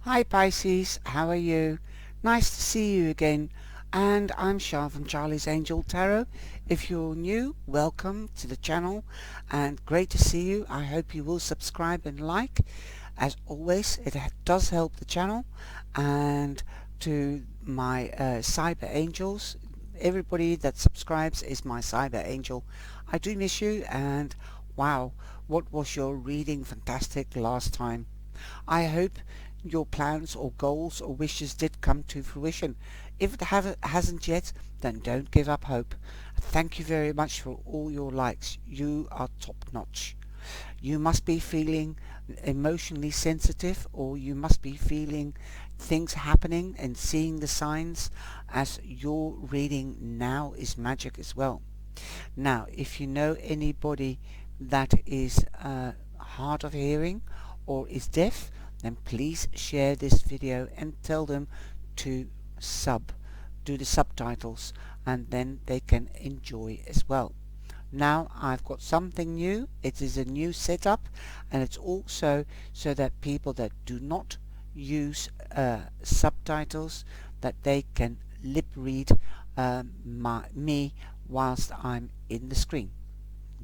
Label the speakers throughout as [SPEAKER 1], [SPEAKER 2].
[SPEAKER 1] Hi Pisces, how are you? Nice to see you again. And I'm Char from Charlie's Angel Tarot. If you're new, welcome to the channel and great to see you. I hope you will subscribe and like. As always, it does help the channel. And to my cyber angels, everybody that subscribes is my cyber angel. I do miss you, and wow, what was your reading fantastic last time. I hope your plans or goals or wishes did come to fruition. If it hasn't yet, then don't give up hope. Thank you very much for all your likes. You are top notch. You must be feeling emotionally sensitive, or you must be feeling things happening and seeing the signs, as your reading now is magic as well. Now, if you know anybody that is hard of hearing or is deaf, then please share this video and tell them to do the subtitles, and then they can enjoy as well. Now I've got something new. It is a new setup, and it's also so that people that do not use subtitles, that they can lip read me whilst I'm in the screen.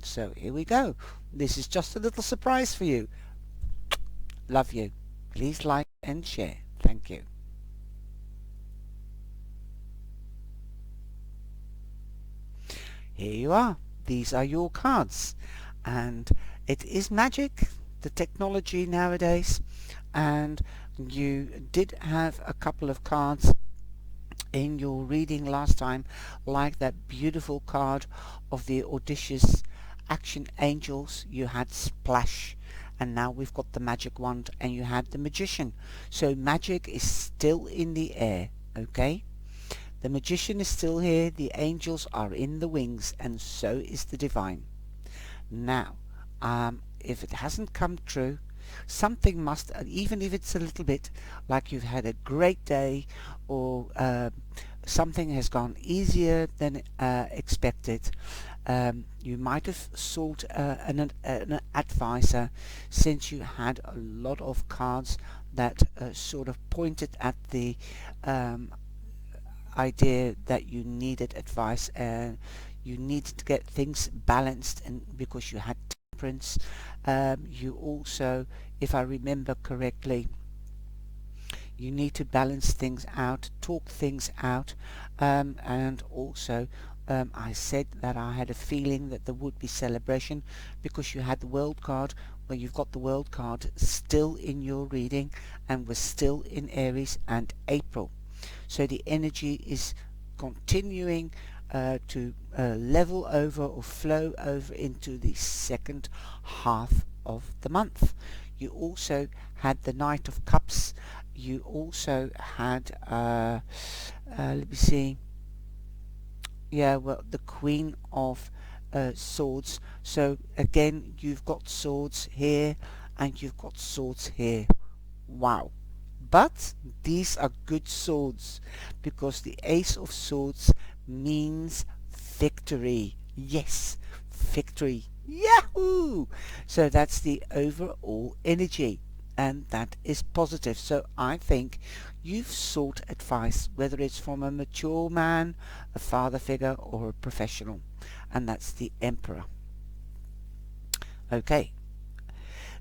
[SPEAKER 1] So here we go. This is just a little surprise for you. Love you. Please like and share. Thank you. Here you are. These are your cards. And it is magic, the technology nowadays. And you did have a couple of cards in your reading last time, like that beautiful card of the audacious action angels. You had Splash, and now we've got the magic wand, and you had the magician. So magic is still in the air, okay? The magician is still here, the angels are in the wings, and so is the divine. Now, if it hasn't come true, something must, even if it's a little bit, like you've had a great day, or something has gone easier than expected. You might have sought an advisor, since you had a lot of cards that sort of pointed at the idea that you needed advice, and you needed to get things balanced, and because you had temperance, you also, if I remember correctly, you need to balance things out, talk things out, and also I said that I had a feeling that there would be celebration, because you had the World card. Well, you've got the World card still in your reading, and we're still in Aries and April. So the energy is continuing to level over or flow over into the second half of the month. You also had the Knight of Cups. You also had, let me see, yeah, well, the Queen of Swords. So again, you've got swords here, and you've got swords here. Wow. But these are good swords, because the Ace of Swords means victory. Yes, victory. Yahoo! So that's the overall energy, and that is positive. So I think you've sought advice, whether it's from a mature man, a father figure, or a professional, and that's the Emperor. Okay.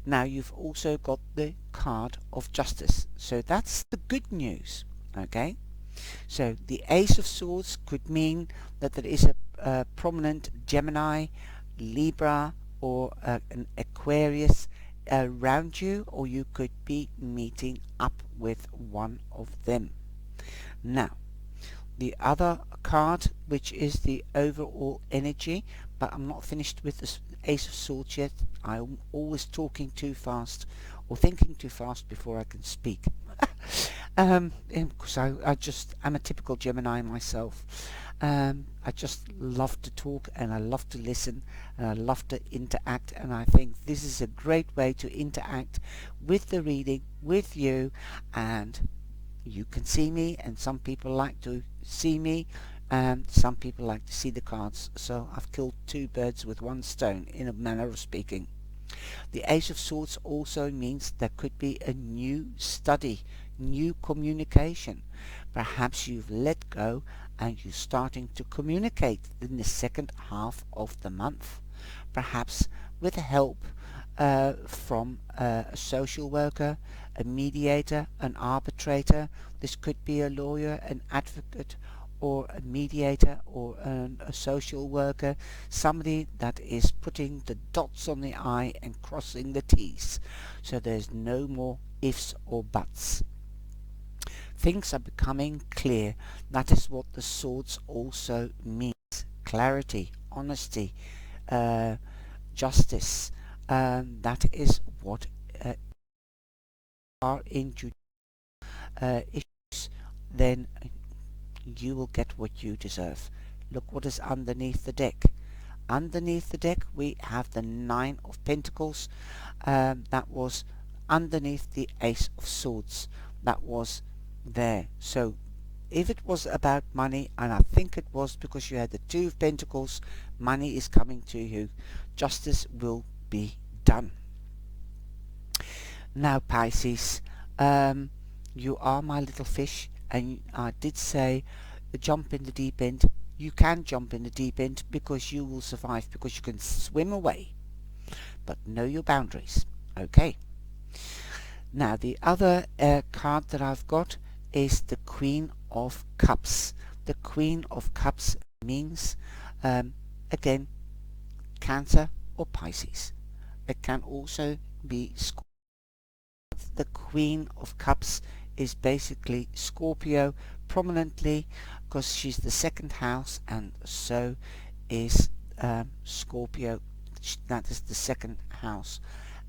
[SPEAKER 1] Now you've also got the card of Justice, so that's the good news. Okay, so the Ace of Swords could mean that there is a prominent Gemini, Libra, or an Aquarius around you, or you could be meeting up with one of them. Now, the other card, which is the overall energy, but I'm not finished with the Ace of Swords yet. I'm always talking too fast, or thinking too fast before I can speak. Because I'm a typical Gemini myself. I just love to talk, and I love to listen, and I love to interact, and I think this is a great way to interact with the reading, with you, and you can see me, and some people like to see me, and some people like to see the cards. So I've killed two birds with one stone, in a manner of speaking. The Ace of Swords also means there could be a new study, new communication. Perhaps you've let go and you're starting to communicate in the second half of the month. Perhaps with help from a social worker, a mediator, an arbitrator. This could be a lawyer, an advocate, or a mediator, or a social worker, somebody that is putting the dots on the I and crossing the T's, so there's no more ifs or buts. Things are becoming clear. That is what the swords also means. Clarity, honesty, justice. That is what are in issues. Then you will get what you deserve. Look what is underneath the deck. Underneath the deck we have the Nine of Pentacles. That was underneath the Ace of Swords. That was there. So if it was about money, and I think it was because you had the Two of Pentacles, money is coming to you. Justice will be done. Now Pisces, you are my little fish, and I did say jump in the deep end. You can jump in the deep end because you will survive, because you can swim away, but know your boundaries. Okay. Now the other card that I've got is the Queen of Cups. The Queen of Cups means again Cancer or Pisces. It can also be Scorpio. The Queen of Cups is basically Scorpio prominently, because she's the second house, and so is Scorpio. That is the second house,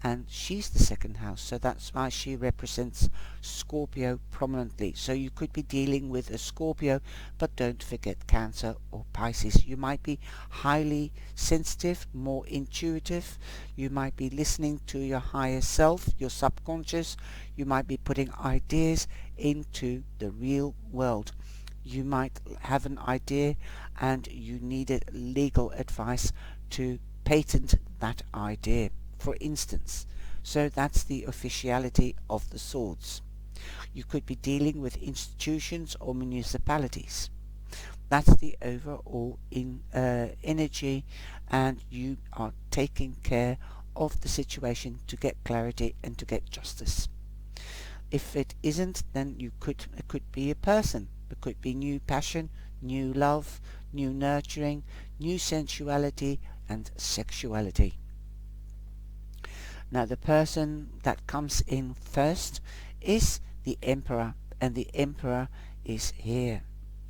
[SPEAKER 1] and she's the second house, so that's why she represents Scorpio prominently. So you could be dealing with a Scorpio, but don't forget Cancer or Pisces. You might be highly sensitive, more intuitive. You might be listening to your higher self, your subconscious. You might be putting ideas into the real world. You might have an idea and you needed legal advice to patent that idea, for instance. So that's the officiality of the swords. You could be dealing with institutions or municipalities. That's the overall energy, and you are taking care of the situation to get clarity and to get justice. If it isn't, then it could be a person. It could be new passion, new love, new nurturing, new sensuality and sexuality. Now the person that comes in first is the Emperor, and the Emperor is here.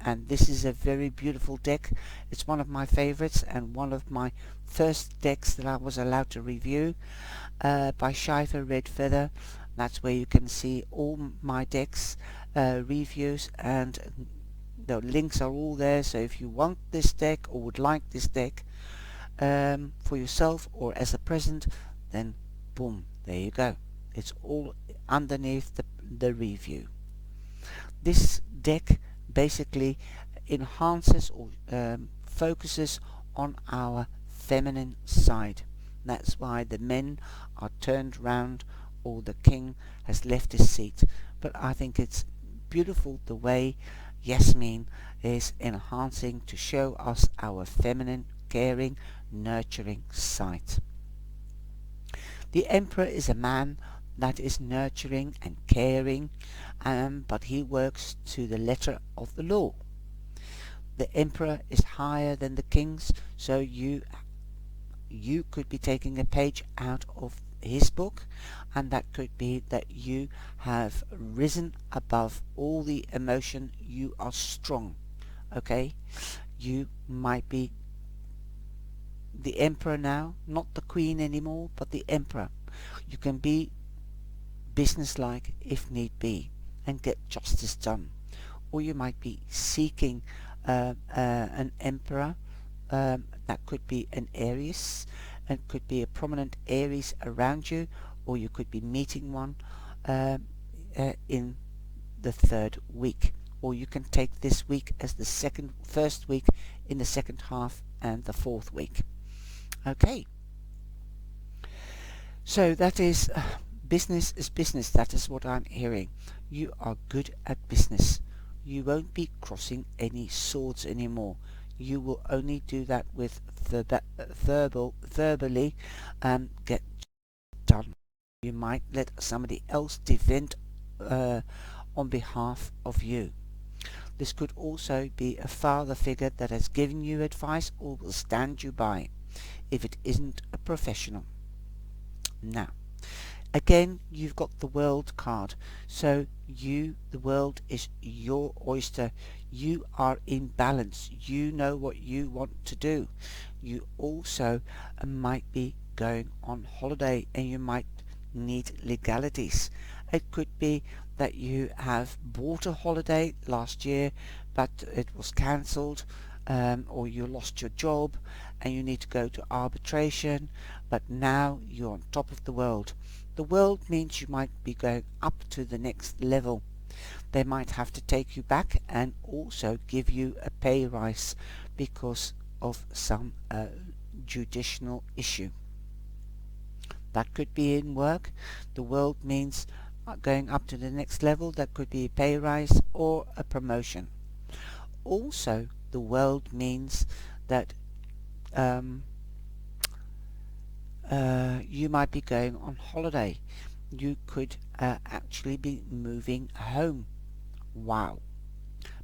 [SPEAKER 1] And this is a very beautiful deck. It's one of my favorites and one of my first decks that I was allowed to review by Shiver Red Feather. That's where you can see all my decks reviews, and the links are all there. So if you want this deck or would like this deck for yourself or as a present, then boom, there you go. It's all underneath the review. This deck basically enhances or focuses on our feminine side. That's why the men are turned round, or the king has left his seat. But I think it's beautiful the way Yasmin is enhancing to show us our feminine, caring, nurturing side. The Emperor is a man that is nurturing and caring, but he works to the letter of the law. The Emperor is higher than the kings, so you could be taking a page out of his book, and that could be that you have risen above all the emotion. You are strong. Okay, you might be the Emperor now, not the Queen anymore, but the Emperor. You can be businesslike if need be and get justice done, or you might be seeking an Emperor. That could be an Aries, and could be a prominent Aries around you, or you could be meeting one in the third week, or you can take this week as the first week in the second half and the fourth week. Okay, so that is Business is business. That is what I'm hearing. You are good at business. You won't be crossing any swords anymore. You will only do that with verbally get done. You might let somebody else defend on behalf of you. This could also be a father figure that has given you advice or will stand you by if it isn't a professional. Now, again, you've got the world card. So the world is your oyster. You are in balance. You know what you want to do. You also might be going on holiday and you might need legalities. It could be that you have bought a holiday last year but it was cancelled, or you lost your job and you need to go to arbitration, but now you're on top of the world. The world means you might be going up to the next level. They might have to take you back and also give you a pay rise because of some judicial issue. That could be in work. The world means going up to the next level. That could be a pay rise or a promotion. Also, the world means that you might be going on holiday. You could actually be moving home. Wow.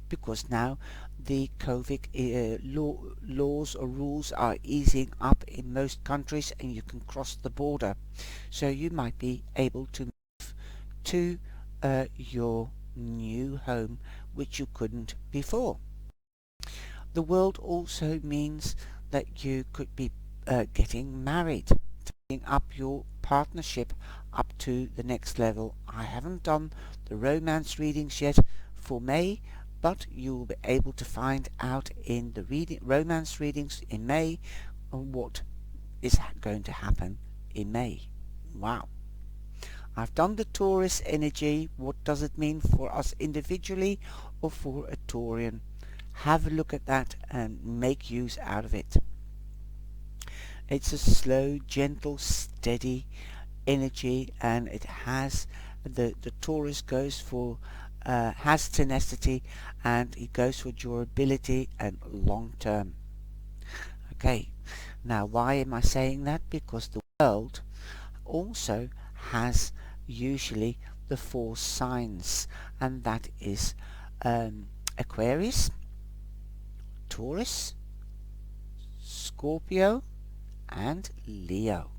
[SPEAKER 1] Because now the COVID laws or rules are easing up in most countries and you can cross the border. So you might be able to move to your new home, which you couldn't before. The world also means that you could be getting married, taking up your partnership up to the next level. I haven't done the romance readings yet for May, but you will be able to find out in the romance readings in May what is going to happen in May. Wow. I've done the Taurus energy. What does it mean for us individually or for a Taurian? Have a look at that and make use out of it. It's a slow, gentle, steady energy, and it has the Taurus goes for has tenacity, and it goes for durability and long term. Okay, now why am I saying that? Because the world also has usually the 4 signs, and that is Aquarius, Taurus, Scorpio and Leo.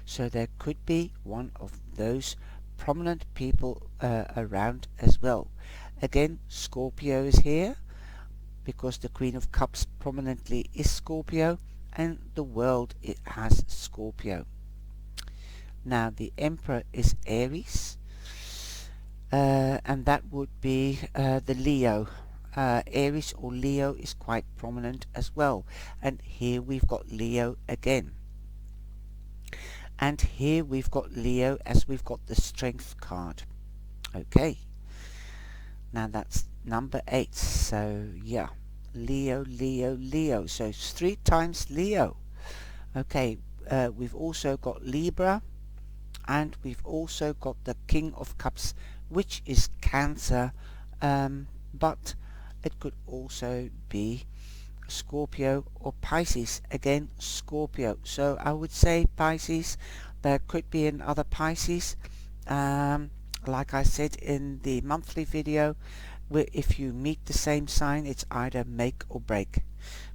[SPEAKER 1] So there could be one of those prominent people around as well. Again, Scorpio is here because the Queen of Cups prominently is Scorpio, and the world it has Scorpio. Now the Emperor is Aries, and that would be the Leo. Aries or Leo is quite prominent as well, and here we've got Leo again, and here we've got Leo as we've got the Strength card. Okay, now that's number 8. So yeah, Leo, Leo, Leo. So it's 3 times Leo. Okay, we've also got Libra, and we've also got the King of Cups, which is Cancer, but it could also be Scorpio or Pisces. Again, Scorpio. So I would say Pisces. There could be another Pisces. Like I said in the monthly video, where if you meet the same sign, it's either make or break.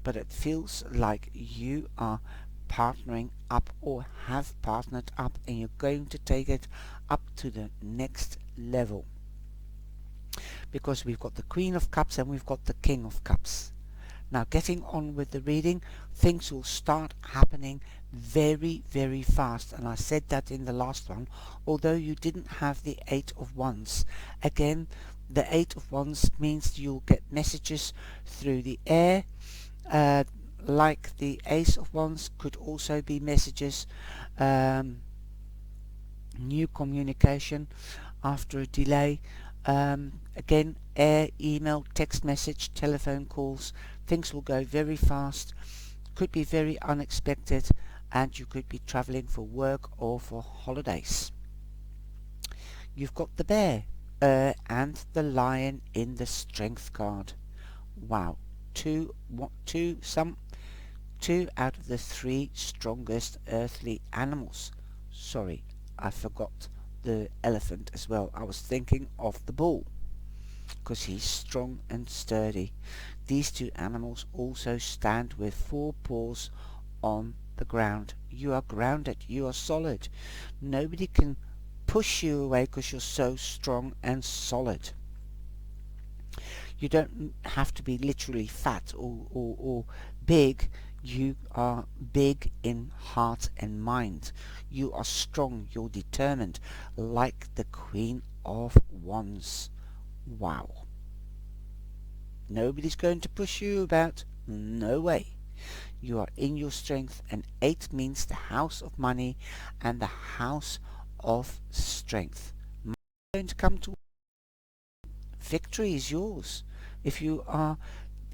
[SPEAKER 1] But it feels like you are partnering up or have partnered up, and you're going to take it up to the next level. Because we've got the Queen of Cups and we've got the King of Cups. Now getting on with the reading, things will start happening very, very fast, and I said that in the last one, although you didn't have the 8 of Wands. Again, the 8 of Wands means you'll get messages through the air, like the Ace of Wands could also be messages, new communication after a delay. Again, air, email, text message, telephone calls, things will go very fast, could be very unexpected, and you could be traveling for work or for holidays. You've got the bear and the lion in the strength card. Wow. Two out of the three strongest earthly animals. Sorry, I forgot the elephant as well. I was thinking of the bull, because he's strong and sturdy. These two animals also stand with four paws on the ground. You are grounded. You are solid. Nobody can push you away because you're so strong and solid. You don't have to be literally fat or big. You are big in heart and mind. You are strong. You're determined, like the Queen of Wands. Wow. Nobody's going to push you about. No way. You are in your strength, and 8 means the house of money and the house of strength. Money is going to come to. Victory is yours. If you are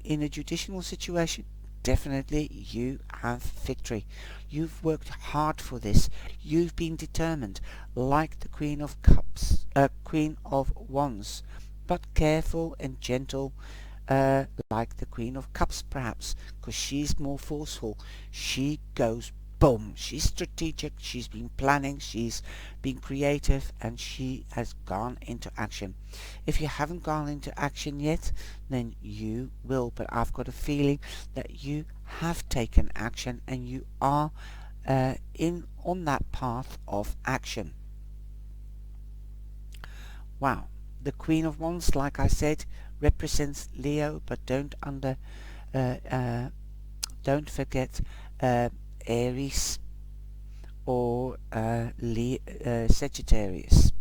[SPEAKER 1] in a judicial situation, definitely you have victory. You've worked hard for this. You've been determined, like the Queen of Cups, Queen of Wands, but careful and gentle, like the Queen of Cups perhaps, because she's more forceful. She goes boom. She's strategic. She's been planning. She's been creative, and she has gone into action. If you haven't gone into action yet, then you will. But I've got a feeling that you have taken action, and you are on that path of action. Wow. The Queen of Wands, like I said, represents Leo, but don't forget Aries or Sagittarius.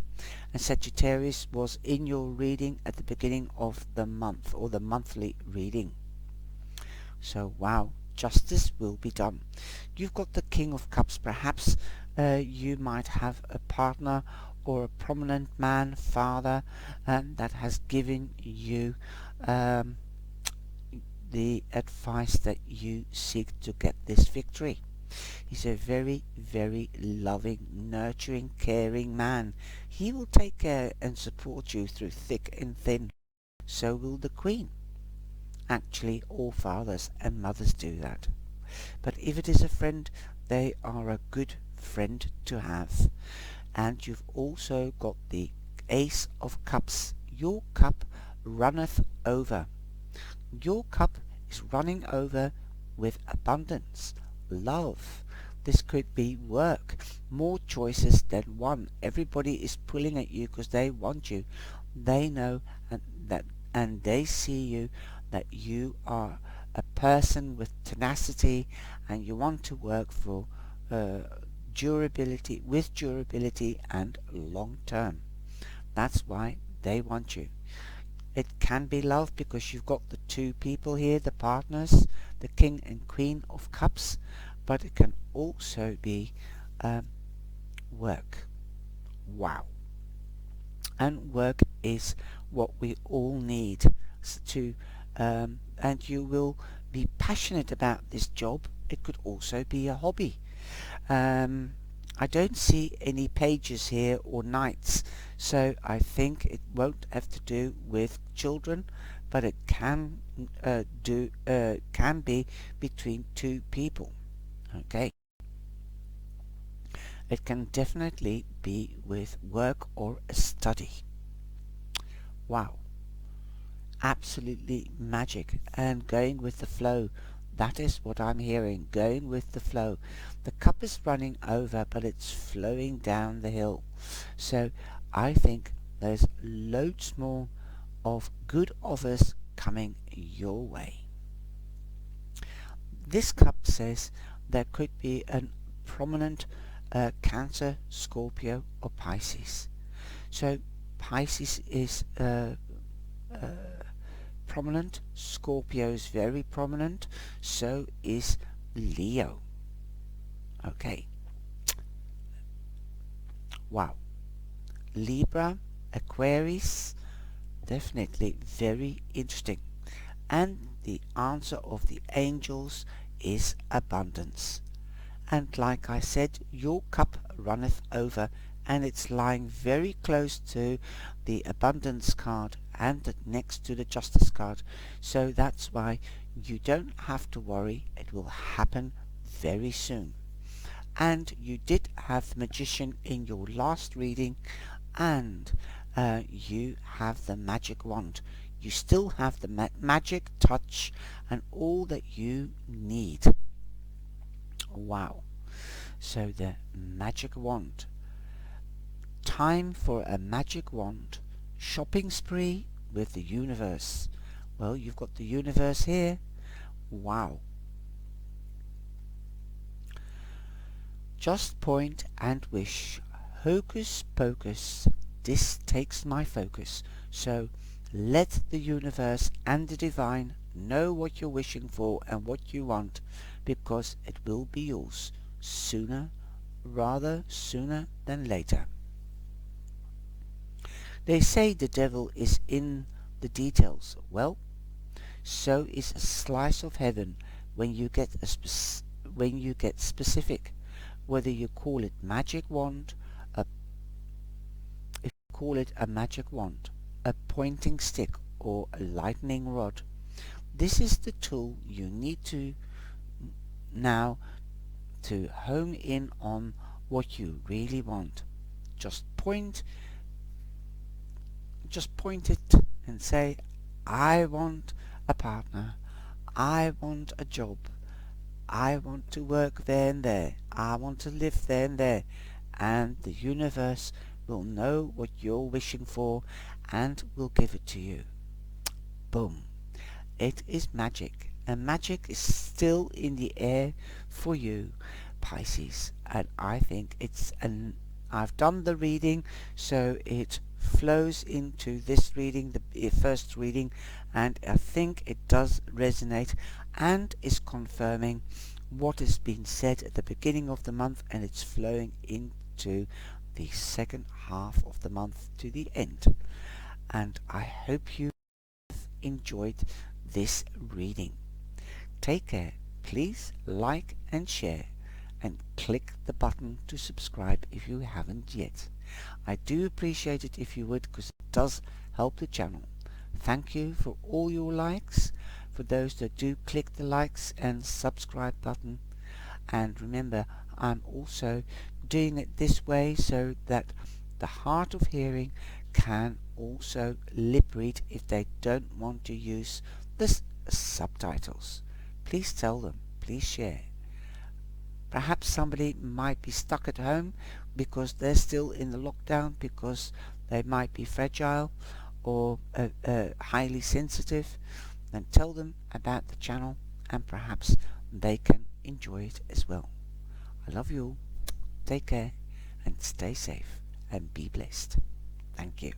[SPEAKER 1] And Sagittarius was in your reading at the beginning of the month, or the monthly reading. So wow, justice will be done. You've got the King of Cups. Perhaps you might have a partner or a prominent man, father, that has given you the advice that you seek to get this victory. He's a very, very loving, nurturing, caring man. He will take care and support you through thick and thin. So will the Queen. Actually, all fathers and mothers do that. But if it is a friend, they are a good friend to have. And you've also got the Ace of Cups. Your cup runneth over. Your cup is running over with abundance, love. This could be work, more choices than one. Everybody is pulling at you because they want you. They know and they see you, that you are a person with tenacity, and you want to work for durability and long term. That's why they want you. It can be love because you've got the two people here, the partners, the King and Queen of Cups, but it can also be work. Wow. And work is what we all need to, and you will be passionate about this job. It could also be a hobby. I don't see any pages here or knights, so I think it won't have to do with children, but it can can be between two people. Okay. It can definitely be with work or a study. Wow. Absolutely magic, and going with the flow. That is what I'm hearing, going with the flow. The cup is running over, but it's flowing down the hill. So I think there's loads more of good offers coming your way. This cup says there could be a prominent Cancer, Scorpio or Pisces. So Pisces is prominent, Scorpio is very prominent, so is Leo. Okay. Wow. Libra, Aquarius, definitely very interesting. And the answer of the angels is abundance. And like I said, your cup runneth over, and it's lying very close to the abundance card and next to the justice card. So that's why you don't have to worry. It will happen very soon. And you did have the magician in your last reading, and you have the magic wand. You still have the magic touch and all that you need. Wow. So the magic wand. Time for a magic wand shopping spree with the universe. Well, you've got the universe here. Wow. Just point and wish. Hocus pocus. This takes my focus. So let the universe and the divine know what you're wishing for and what you want, because it will be yours sooner, rather sooner than later. They say the devil is in the details. Well, so is a slice of heaven when you get specific. Whether you call it magic wand, if you call it a magic wand, a pointing stick, or a lightning rod, this is the tool you need to now to home in on what you really want. Just point it and say, I want a partner, I want a job, I want to work there and there, I want to live there and there, and the universe will know what you're wishing for and will give it to you. Boom. It is magic, and magic is still in the air for you, Pisces, and I think I've done the reading, so it flows into this reading, the first reading, and I think it does resonate and is confirming what has been said at the beginning of the month, and it's flowing into the second half of the month to the end. And I hope you enjoyed this reading. Take care. Please like and share, and click the button to subscribe if you haven't yet. I do appreciate it if you would, because it does help the channel. Thank you for all your likes, for those that do click the likes and subscribe button. And remember, I'm also doing it this way so that the hard of hearing can also lip read if they don't want to use the subtitles. Please tell them, please share. Perhaps somebody might be stuck at home because they're still in the lockdown, because they might be fragile or highly sensitive. Then tell them about the channel, and perhaps they can enjoy it as well. I love you all. Take care and stay safe and be blessed. Thank you.